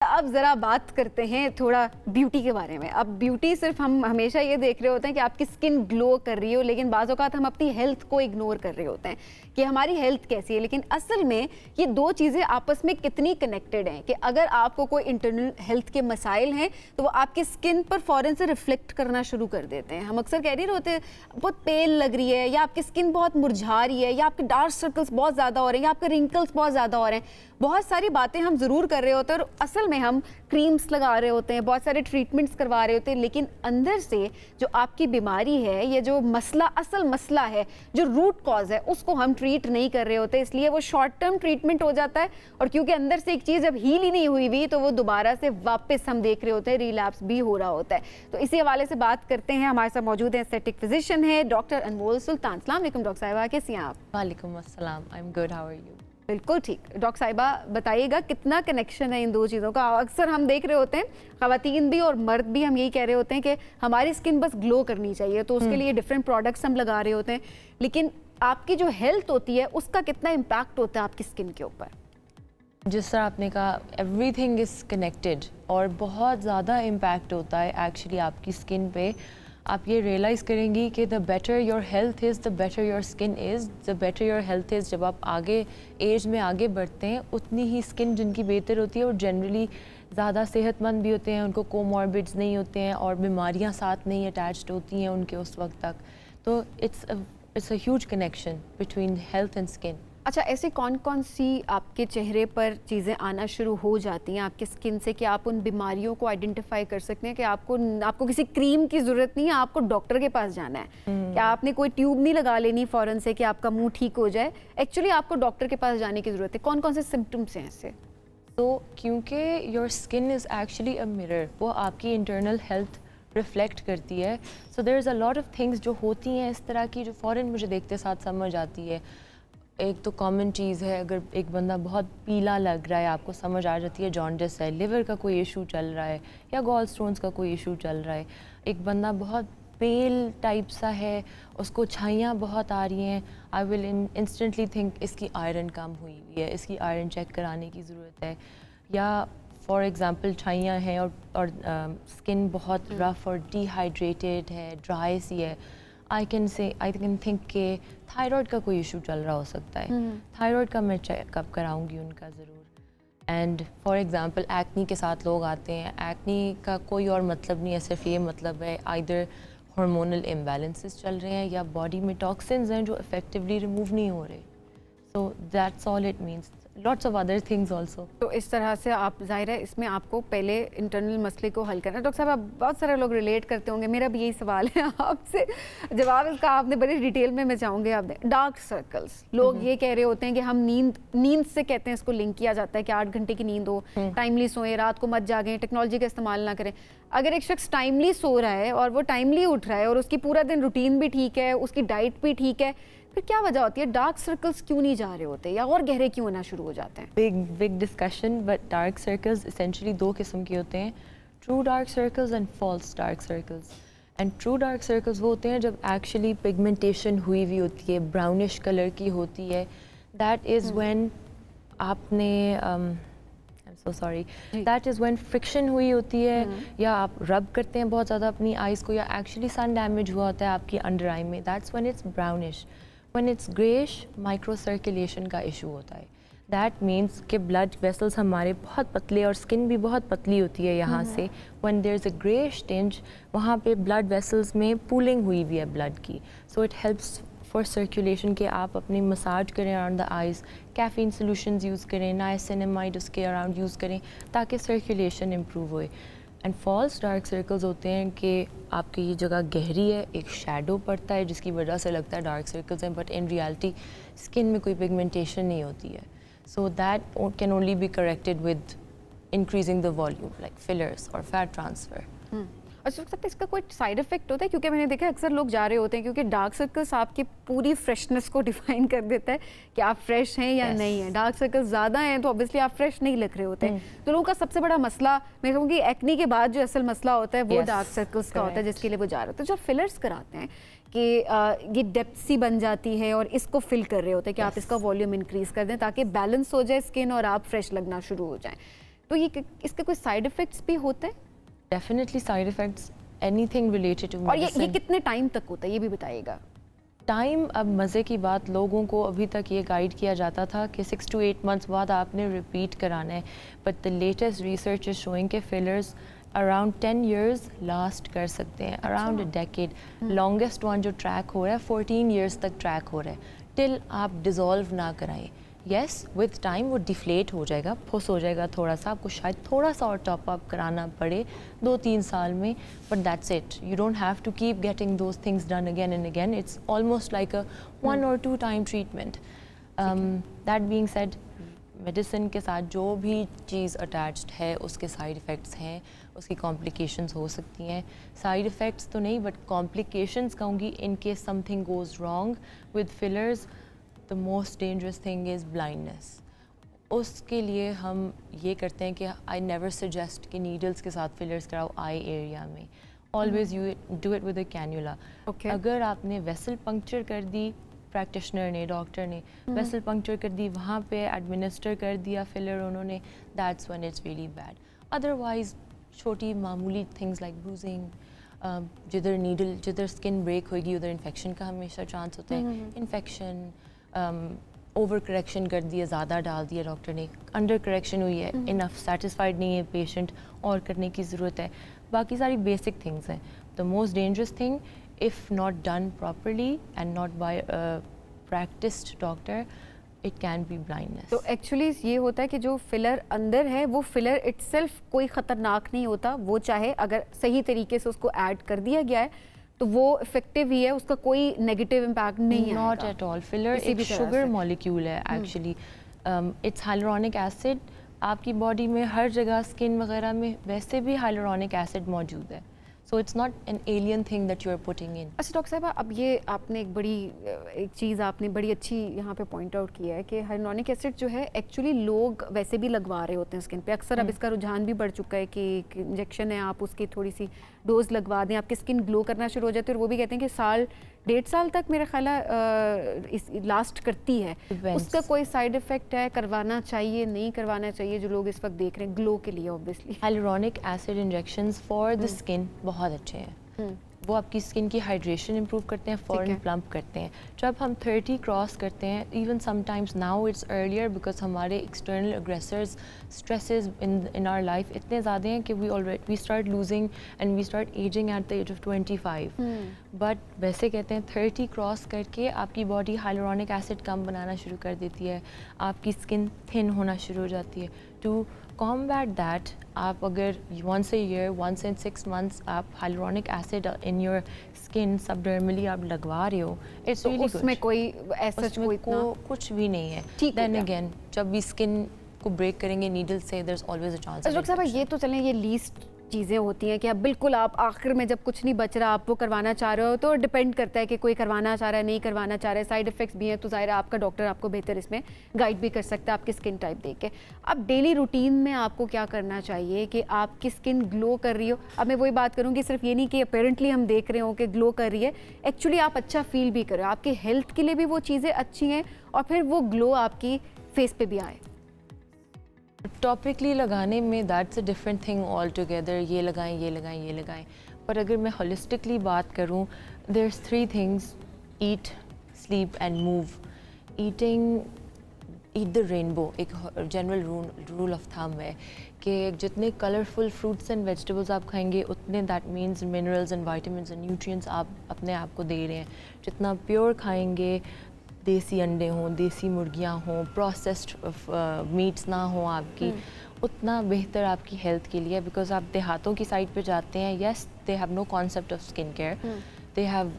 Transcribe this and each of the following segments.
अब ज़रा बात करते हैं थोड़ा ब्यूटी के बारे में। अब ब्यूटी सिर्फ हम हमेशा ये देख रहे होते हैं कि आपकी स्किन ग्लो कर रही हो, लेकिन बाज़ औक़ात हम अपनी हेल्थ को इग्नोर कर रहे होते हैं कि हमारी हेल्थ कैसी है। लेकिन असल में ये दो चीज़ें आपस में कितनी कनेक्टेड हैं कि अगर आपको कोई इंटरनल हेल्थ के मसाइल हैं तो वो आपकी स्किन पर फ़ौरन से रिफ्लेक्ट करना शुरू कर देते हैं। हम अक्सर कह रहे होते हैं बहुत पेल लग रही है, या आपकी स्किन बहुत मुरझा रही है, या आपके डार्क सर्कल्स बहुत ज़्यादा हो रहे हैं, या आपके रिंकल्स बहुत ज़्यादा हो रहे हैं। बहुत सारी बातें हम ज़रूर कर रहे होते हैं और असल में हम क्रीम्स लगा रहे होते हैं, बहुत सारे ट्रीटमेंट्स करवा रहे होते हैं, लेकिन अंदर से जो आपकी बीमारी है, ये जो मसला असल मसला है, जो रूट कॉज है, उसको हम ट्रीट नहीं कर रहे होते। इसलिए वो शॉर्ट टर्म ट्रीटमेंट हो जाता है और क्योंकि अंदर से एक चीज़ जब हील ही नहीं हुई हुई तो वो दोबारा से वापस हम देख रहे होते हैं रिलैप्स भी हो रहा होता है। तो इसी हवाले से बात करते हैं। हमारे साथ मौजूद है एस्थेटिक फिजिशियन है डॉक्टर अनमोल सुल्तान। अस्सलाम वालेकुम डॉक्टर साहिबा, कैसी हैं आप? वालेकुम अस्सलाम, I am good, how are you? बिल्कुल ठीक। डॉक्टर साहिबा बताइएगा कितना कनेक्शन है इन दो चीज़ों का। अक्सर हम देख रहे होते हैं, ख़वातीन भी और मर्द भी हम यही कह रहे होते हैं कि हमारी स्किन बस ग्लो करनी चाहिए, तो उसके लिए डिफरेंट प्रोडक्ट्स हम लगा रहे होते हैं, लेकिन आपकी जो हेल्थ होती है उसका कितना इम्पैक्ट होता है आपकी स्किन के ऊपर? जिस तरह आपने कहा, एवरीथिंग इज़ कनेक्टेड और बहुत ज़्यादा इम्पैक्ट होता है एक्चुअली आपकी स्किन पे। आप ये रियलाइज़ करेंगी कि the better your health is the better your skin is, the better your health is. जब आप आगे एज में आगे बढ़ते हैं उतनी ही स्किन जिनकी बेहतर होती है और जनरली ज़्यादा सेहतमंद भी होते हैं, उनको कोमॉर्बिड्स नहीं होते हैं और बीमारियां साथ नहीं अटैच्ड होती हैं उनके उस वक्त तक। तो it's a huge connection between health and skin. अच्छा, ऐसी कौन कौन सी आपके चेहरे पर चीज़ें आना शुरू हो जाती हैं आपकी स्किन से कि आप उन बीमारियों को आइडेंटिफाई कर सकते हैं कि आपको किसी क्रीम की ज़रूरत नहीं है, आपको डॉक्टर के पास जाना है? क्या आपने कोई ट्यूब नहीं लगा लेनी फ़ौरन से कि आपका मुंह ठीक हो जाए? एक्चुअली आपको डॉक्टर के पास जाने की ज़रूरत है। कौन कौन से सिम्टम्स हैं इससे? तो क्योंकि your skin is actually a mirror, वो आपकी इंटरनल हेल्थ रिफ्लेक्ट करती है। So there is a lot of things जो होती हैं इस तरह की जो फ़ौरन मुझे देखते साथ समझ आती है। एक तो कॉमन चीज़ है, अगर एक बंदा बहुत पीला लग रहा है आपको समझ आ जाती है जॉन्डिस है, लिवर का कोई इशू चल रहा है या गॉल स्टोन्स का कोई इशू चल रहा है। एक बंदा बहुत पेल टाइप सा है, उसको छाइयाँ बहुत आ रही हैं, आई विल इंस्टेंटली थिंक इसकी आयरन कम हुई हुई है, इसकी आयरन चेक कराने की ज़रूरत है। या फॉर एग्ज़ाम्पल छाइयाँ हैं और स्किन बहुत रफ़ और डिहाइड्रेटेड है, ड्राई सी है, आई कैन थिंक के थायराइड का कोई इशू चल रहा हो सकता है। थायराइड का मैं चेकअप कराऊंगी उनका ज़रूर। एंड फॉर एग्ज़ाम्पल एक्नी के साथ लोग आते हैं, एक्नी का कोई और मतलब नहीं है, सिर्फ ये मतलब है आइदर हार्मोनल इम्बैलेंसेस चल रहे हैं या बॉडी में टॉक्सिन्स हैं जो इफ़ेक्टिवली रिमूव नहीं हो रहे। सो that's all it means, lots of other things also. तो इस तरह से आप ज़ाहिर है इसमें आपको पहले इंटरनल मसले को हल करना है। डॉक्टर साहब, आप बहुत सारे लोग रिलेट करते होंगे, मेरा भी यही सवाल है आपसे, जवाब इसका आपने बड़ी डिटेल में मैं चाहूँगी आपने। डार्क सर्कल्स, लोग ये कह रहे होते हैं कि हम नींद से कहते हैं, इसको लिंक किया जाता है कि 8 घंटे की नींद हो, टाइमली सोएं, रात को मत जागें, टेक्नोलॉजी का इस्तेमाल ना करें। अगर एक शख्स टाइमली सो रहा है और वो टाइमली उठ रहा है और उसकी पूरा दिन रूटीन भी ठीक है, उसकी डाइट भी ठीक है, फिर क्या वजह होती है डार्क सर्कल्स क्यों नहीं जा रहे होते या और गहरे क्यों होना शुरू हो जाते हैं? Big discussion, but dark circles essentially दो किस्म के होते हैं, true dark circles and false dark circles. And true dark circles वो होते हैं जब एक्चुअली पिगमेंटेशन हुई हुई होती है, ब्राउनिश कलर की होती है। दैट इज़ व्हेन आपने दैट इज़ व्हेन फ्रिक्शन हुई होती है या आप रब करते हैं बहुत ज़्यादा अपनी आइज़ को, या एक्चुअली सन डैमेज हुआ होता है आपकी अंडर आई में, that's when it's brownish. When it's greyish, micro circulation का इशू होता है। दैट मीन्स कि ब्लड वेसल्स हमारे बहुत पतले और स्किन भी बहुत पतली होती है यहाँ से। When there is a greyish tinge, वहाँ पे ब्लड वेसल्स में पूलिंग हुई हुई है ब्लड की। So it helps for circulation के आप अपनी मसाज करें around the eyes, caffeine solutions use करें, नाइसिनामाइड उसके अराउंड यूज़ करें ताकि सर्कुलेशन इम्प्रूव होए। एंड फॉल्स डार्क सर्कल्स होते हैं कि आपकी ये जगह गहरी है, एक शैडो पड़ता है जिसकी वजह से लगता है डार्क सर्कल्स हैं, बट इन रियलिटी स्किन में कोई पिगमेंटेशन नहीं होती है। So that can only be corrected with increasing the volume like fillers और फैट ट्रांसफ़र। अच्छा, सकता है इसका कोई साइड इफेक्ट होता है? क्योंकि मैंने देखा अक्सर लोग जा रहे होते हैं, क्योंकि डार्क सर्कल्स आपकी पूरी फ्रेशनेस को डिफाइन कर देता है कि आप फ्रेश हैं या नहीं है। डार्क सर्कल्स ज़्यादा हैं तो ऑब्वियसली आप फ्रेश नहीं लग रहे होते। तो लोगों का सबसे बड़ा मसला, मैं कहूँगी एक्नी के बाद जो असल मसला होता है वो डार्क सर्कल्स का होता है, जिसके लिए वो जा रहे होते हैं। जो फिलर्स कराते हैं कि ये डेप्थ सी बन जाती है और इसको फिल कर रहे होते हैं कि आप इसका वॉल्यूम इंक्रीज़ कर दें ताकि बैलेंस हो जाए स्किन और आप फ्रेश लगना शुरू हो जाएँ। तो ये इसके कोई साइड इफ़ेक्ट्स भी होते हैं? Definitely side effects, anything related to और ये कितने टाइम तक होता है, ये भी बताइएगा। टाइम, अब मज़े की बात, लोगों को अभी तक ये गाइड किया जाता था कि 6 to 8 मंथ्स बाद आपने रिपीट कराना है, but the latest research is showing के फिलर्स अराउंड 10 years लास्ट कर सकते हैं, around a decade. Longest one जो ट्रैक हो रहा है 14 years तक ट्रैक हो रहा है, टिल आप डिज़ोल्व ना कराएं। येस, विद टाइम वो डिफ्लेट हो जाएगा, फुस हो जाएगा थोड़ा सा, आपको शायद थोड़ा सा और टॉप अप कराना पड़े 2-3 साल में, but that's it. You don't have to keep getting those things done again and again, it's almost like a 1 or 2 time treatment. That being said, medicine के साथ जो भी चीज़ अटैच्ड है उसके साइड इफ़ेक्ट्स हैं, उसकी कॉम्प्लिकेशंस हो सकती हैं। साइड इफ़ेक्ट्स तो नहीं, बट कॉम्प्लिकेशंस कहूँगी, in case something goes wrong with fillers, the most dangerous thing is blindness. उसके लिए हम ये करते हैं कि आई नेवर सजेस्ट कि नीडल्स के साथ फिलर्स कराओ आई एरिया में, always you do it with a cannula. अगर आपने वेसल पंक्चर कर दी, प्रैक्टिशनर ने, डॉक्टर ने वेसल पंक्चर कर दी, वहाँ पे एडमिनिस्टर कर दिया फिलर उन्होंने, that's when it's really bad. Otherwise छोटी मामूली थिंग्स लाइक ब्रूजिंग, जिधर नीडल, जिधर स्किन ब्रेक होगी उधर इन्फेक्शन का हमेशा चांस होता है। इन्फेक्शन, ओवर करेक्शन कर दिया, ज़्यादा डाल दिया डॉक्टर ने, अंडर करेक्शन हुई है, इनफ सेटिस्फाइड नहीं है पेशेंट, और करने की ज़रूरत है। बाकी सारी बेसिक थिंग्स हैं। The most dangerous thing, if not done properly and not by a practiced doctor, it can be blindness. तो एक्चुअली ये होता है कि जो फिलर अंदर है वो फिलर इटसेल्फ कोई ख़तरनाक नहीं होता, वो चाहे अगर सही तरीके से उसको ऐड कर दिया गया है तो वो इफेक्टिव ही है, उसका कोई नेगेटिव इम्पैक्ट नहीं है। Not at all. फिलर एक शुगर मॉलिक्यूल है एक्चुअली, इट्स हाइलुरोनिक एसिड। आपकी बॉडी में हर जगह स्किन वगैरह में वैसे भी हाइलुरोनिक एसिड मौजूद है, so it's not an alien thing that you are putting in. अच्छा डॉक्टर साहब, अब ये आपने एक चीज़ आपने बड़ी अच्छी यहाँ पे पॉइंट आउट किया है कि हाइलुरोनिक एसिड जो है एक्चुअली लोग वैसे भी लगवा रहे होते हैं स्किन पे अक्सर। अब इसका रुझान भी बढ़ चुका है कि एक इंजेक्शन है, आप उसकी थोड़ी सी डोज लगवा दें, आपकी स्किन ग्लो करना शुरू हो जाती है, और वो भी कहते हैं कि 1.5 साल तक मेरा ख्याल है लास्ट करती है। उसका कोई साइड इफेक्ट है, करवाना चाहिए नहीं करवाना चाहिए, जो लोग इस वक्त देख रहे हैं ग्लो के लिए? Obviously hyaluronic acid injections for the skin बहुत अच्छे हैं, वो आपकी स्किन की हाइड्रेशन इंप्रूव करते हैं, फॉरन प्लम्प करते हैं। जब हम 30 क्रॉस करते हैं, even sometimes now it's earlier because हमारे external aggressors stresses in our life इतने ज़्यादा हैं कि we start losing and we start ageing at the age of 25। But वैसे कहते हैं 30 क्रॉस करके आपकी बॉडी हाइलुरोनिक एसिड कम बनाना शुरू कर देती है, आपकी स्किन थिन होना शुरू हो जाती है। टू combat that, आप अगर once a year, once in 6 months आप hyaluronic acid in your skin subdermally आप लगवा रहे हो, it's really good। उसमें कोई ऐसा कुछ भी नहीं है। Then again, जब भी स्किन को ब्रेक करेंगे नीडल से, there's always a chance। Doctor साहब, ये तो चलें, ये लीस्ट चीज़ें होती हैं कि अब बिल्कुल आप आखिर में जब कुछ नहीं बच रहा आप वो करवाना चाह रहे हो, तो डिपेंड करता है कि कोई करवाना चाह रहा है नहीं करवाना चाह रहा है, साइड इफेक्ट्स भी हैं, तो ज़ाहिर है आपका डॉक्टर आपको बेहतर इसमें गाइड भी कर सकता है आपकी स्किन टाइप देख के। अब डेली रूटीन में आपको क्या करना चाहिए कि आपकी स्किन ग्लो कर रही हो? अब मैं वही बात करूँगी, सिर्फ ये नहीं कि अपेरेंटली हम देख रहे हो कि ग्लो कर रही है, एक्चुअली आप अच्छा फील भी कर रहे हो, आपकी हेल्थ के लिए भी वो चीज़ें अच्छी हैं और फिर वो ग्लो आपकी फेस पे भी आए। टॉपिकली लगाने में that's a different thing all together, ये लगाएं ये लगाएं ये लगाएं। पर अगर मैं होलिस्टिकली बात करूँ, there's 3 things: eat, sleep and move. Eating, eat the rainbow एक जनरल रूल ऑफ थंब है कि जितने कलरफुल फ्रूट्स एंड वेजिटेबल्स आप खाएंगे उतने that means minerals and vitamins and nutrients आप अपने आप को दे रहे हैं। जितना प्योर खाएंगे, देसी अंडे हों, देसी मुर्गियां हों, प्रोसेस्ड मीट्स ना हो आपकी, उतना बेहतर आपकी हेल्थ के लिए। बिकॉज आप देहातों की साइड पे जाते हैं, yes they have no concept of skin care, they have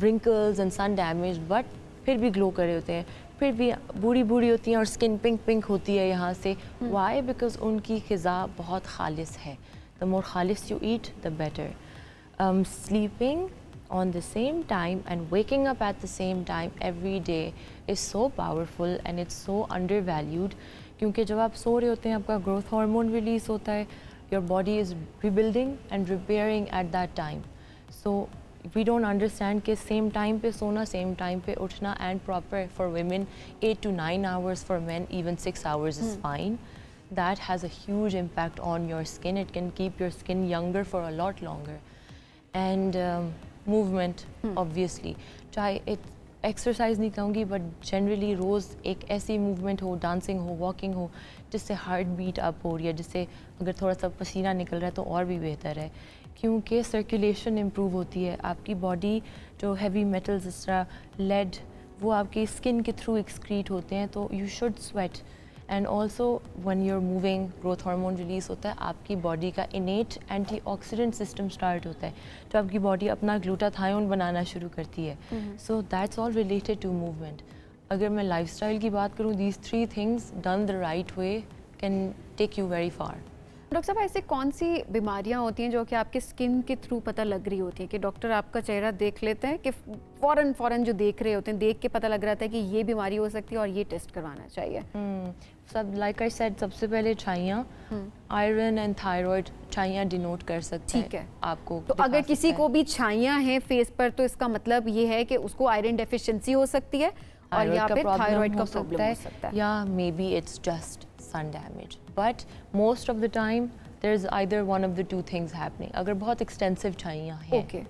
wrinkles and sun damage, but फिर भी ग्लो कर रहे होते हैं, फिर भी बूढ़ी बूढ़ी होती हैं और स्किन पिंक पिंक होती है यहाँ से। वाई? बिकॉज उनकी ग़िज़ा बहुत खालिस है। द मोर खालिस you eat the better. Sleeping on the same time and waking up at the same time every day is so powerful and it's so undervalued, क्योंकि जब आप सो रहे होते हैं आपका ग्रोथ हार्मोन रिलीज होता है, your body is rebuilding and repairing at that time, so we don't understand कि same time पे सोना, same time पे उठना, and proper for women 8 to 9 hours, for men even 6 hours is fine। that has a huge impact on your skin. It can keep your skin younger for a lot longer. And movement, obviously. चाहे exercise नहीं कहूँगी, but generally रोज़ एक ऐसी movement हो, dancing हो, walking हो, जिससे heart beat up हो रही है, जिससे अगर थोड़ा सा पसीना निकल रहा है तो और भी बेहतर है, क्योंकि सर्कुलेशन इम्प्रूव होती है। आपकी बॉडी जो हैवी मेटल्स जिस तरह लेड, वो आपकी स्किन के थ्रू एक्सक्रीट होते हैं, तो you should sweat. And also when you are moving, growth hormone release होता है, आपकी बॉडी का इनेट एंटीऑक्सीडेंट सिस्टम स्टार्ट होता है, तो आपकी बॉडी अपना ग्लूटाथायोन बनाना शुरू करती है। So that's all related to movement. अगर मैं लाइफस्टाइल की बात करूँ, these 3 things done the right way can take you very far. Doctor साहब, ऐसे कौन सी बीमारियां होती हैं जो कि आपके स्किन के थ्रू पता लग रही होती हैं कि डॉक्टर आपका चेहरा देख लेते हैं कि फ़ौरन जो देख रहे होते हैं, देख के पता लग रहा था कि ये बीमारी हो सकती है और ये टेस्ट करवाना चाहिए? सब लाइक आई सेड, सबसे पहले छाइयाँ, आयरन एंड थायराइड छाइयाँ डिनोट कर सकते हैं। ठीक है, आपको तो अगर किसी को भी छाइयाँ हैं फेस पर, तो इसका मतलब ये है कि उसको आयरन डेफिशिएंसी हो सकती है और या फिर थायराइड का प्रॉब्लम हो सकता है, या may be it's just sun damage, but most of the time there's either one of the two things happening. अगर बहुत extensive छाइयाँ हैं। Okay.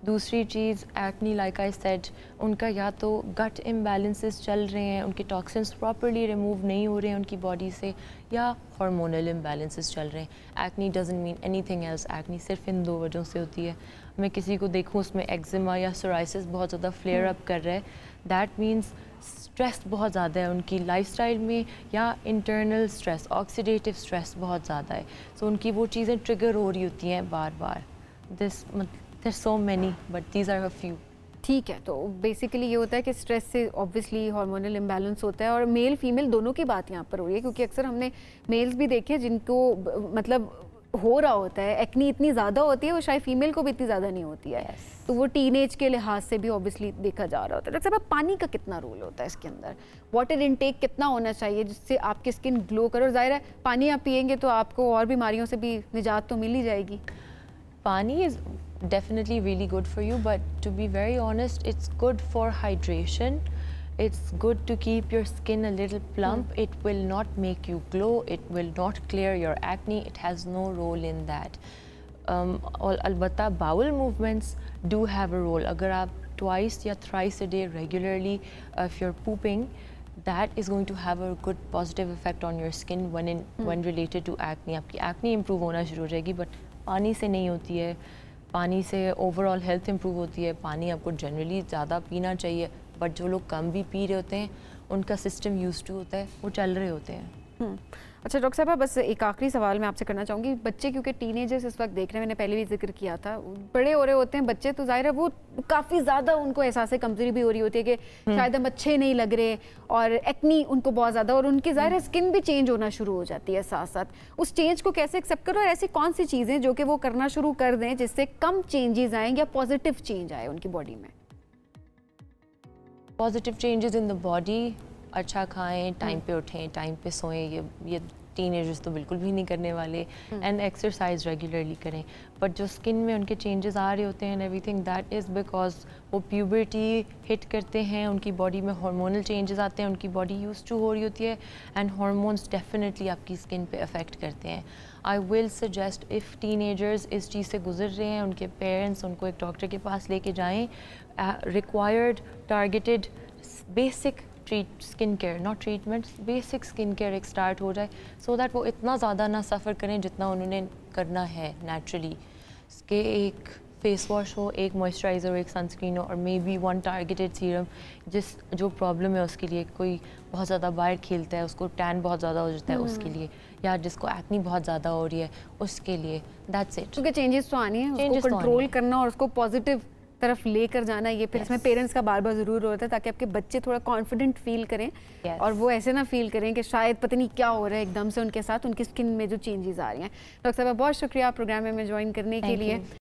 दूसरी चीज़ acne, like I said, उनका या तो gut imbalances चल रहे हैं, उनके toxins properly remove नहीं हो रहे हैं उनकी body से, या hormonal imbalances चल रहे हैं। Acne doesn't mean anything else. Acne सिर्फ इन 2 वजहों से होती है। मैं किसी को देखूँ उसमें eczema या psoriasis बहुत ज़्यादा flare up कर रहा है, that means स्ट्रेस बहुत ज़्यादा है उनकी लाइफस्टाइल में, या इंटरनल स्ट्रेस, ऑक्सीडेटिव स्ट्रेस बहुत ज़्यादा है। सो उनकी वो चीज़ें ट्रिगर हो रही होती हैं बार बार। There so many, but these are a few. ठीक है, तो बेसिकली ये होता है कि स्ट्रेस से ऑब्वियसली हार्मोनल इम्बैलेंस होता है, और मेल फीमेल दोनों की बात यहाँ पर हो रही है, क्योंकि अक्सर हमने मेल्स भी देखे जिनको मतलब हो रहा होता है, एक्नी इतनी ज़्यादा होती है, वो शायद फीमेल को भी इतनी ज़्यादा नहीं होती है। तो वो टीनेज के लिहाज से भी ऑब्वियसली देखा जा रहा होता है। डॉक्टर साहब, पानी का कितना रोल होता है इसके अंदर? वाटर इनटेक कितना होना चाहिए जिससे आपकी स्किन ग्लो करे? और जाहिर है पानी आप पिएंगे तो आपको और बीमारियों से भी निजात तो मिल ही जाएगी। पानी is definitely really good for you, but to be very honest, it's good for hydration. It's good to keep your skin a little plump. It will not make you glow. It will not clear your acne. It has no role in that. Albatta bowel movements do have a role. Agar aap twice या thrice a day regularly, if you're pooping, that is going to have a good positive effect on your skin when related to acne. आपकी acne improve होना शुरू हो जाएगी, but पानी से नहीं होती है। पानी से ओवरऑल हेल्थ इम्प्रूव होती है। पानी आपको जनरली ज़्यादा पीना चाहिए, बट जो लोग कम भी पी रहे होते हैं उनका सिस्टम यूज्ड टू होता है, वो चल रहे होते हैं। अच्छा डॉक्टर साहब, बस एक आखिरी सवाल मैं आपसे करना चाहूँगी। बच्चे क्योंकि टीनेजर्स इस वक्त देख रहे हैं, मैंने पहले भी जिक्र किया था, बड़े हो रहे होते हैं बच्चे, तो जाहिर है वो काफ़ी ज़्यादा उनको एहसास कमजोरी भी हो रही होती है कि शायद हम अच्छे नहीं लग रहे, और एक्नी उनको बहुत ज़्यादा, और उनकी जाहिर है स्किन भी चेंज होना शुरू हो जाती है साथ साथ। उस चेंज को कैसे एक्सेप्ट करो, और ऐसी कौन सी चीज़ें जो कि वो करना शुरू कर दें जिससे कम चेंजेस आएँ या पॉजिटिव चेंज आए उनकी बॉडी में? Positive changes in the body, अच्छा खाएं, टाइम पे उठें, टाइम पे सोएं, ये टीनेजर्स तो बिल्कुल भी नहीं करने वाले, एंड एक्सरसाइज रेगुलरली करें। बट जो स्किन में उनके चेंजेस आ रहे होते हैं एवरीथिंग, दैट इज़ बिकॉज वो प्यूबर्टी हिट करते हैं, उनकी बॉडी में हार्मोनल चेंजेस आते हैं, उनकी बॉडी यूज्ड टू हो रही होती है, एंड हार्मोन्स डेफिनेटली आपकी स्किन पे अफेक्ट करते हैं। I will suggest if teenagers इस चीज़ से गुजर रहे हैं, उनके पेरेंट्स उनको एक डॉक्टर के पास लेके जाएँ, required targeted basic skin care, not treatment, basic skin care एक स्टार्ट हो जाए, सो दैट वो इतना ज़्यादा ना सफ़र करें जितना उन्होंने करना है नेचुरली। इसके एक फेस वॉश हो, एक मॉइस्चराइज़र हो, एक सनस्क्रीन हो, और मे बी 1 टारगेटेड सीरम, जो प्रॉब्लम है उसके लिए, कोई बहुत ज़्यादा बाहर खेलता है उसको टैन बहुत ज़्यादा हो जाता है उसके लिए, या जिसको एक्नी बहुत ज़्यादा हो रही है उसके लिए, दैट्स इट। क्योंकि चेंजेस तो आनी है, उसको कंट्रोल करना और उसको पॉजिटिव तरफ लेकर जाना, ये फिर इसमें पेरेंट्स का बार बार ज़रूर होता है, ताकि आपके बच्चे थोड़ा कॉन्फिडेंट फील करें, और वो ऐसे ना फील करें कि शायद पता नहीं क्या हो रहा है एकदम से उनके साथ, उनकी स्किन में जो चेंजेस आ रही हैं। डॉक्टर साहब बहुत शुक्रिया प्रोग्राम में ज्वाइन करने के लिए।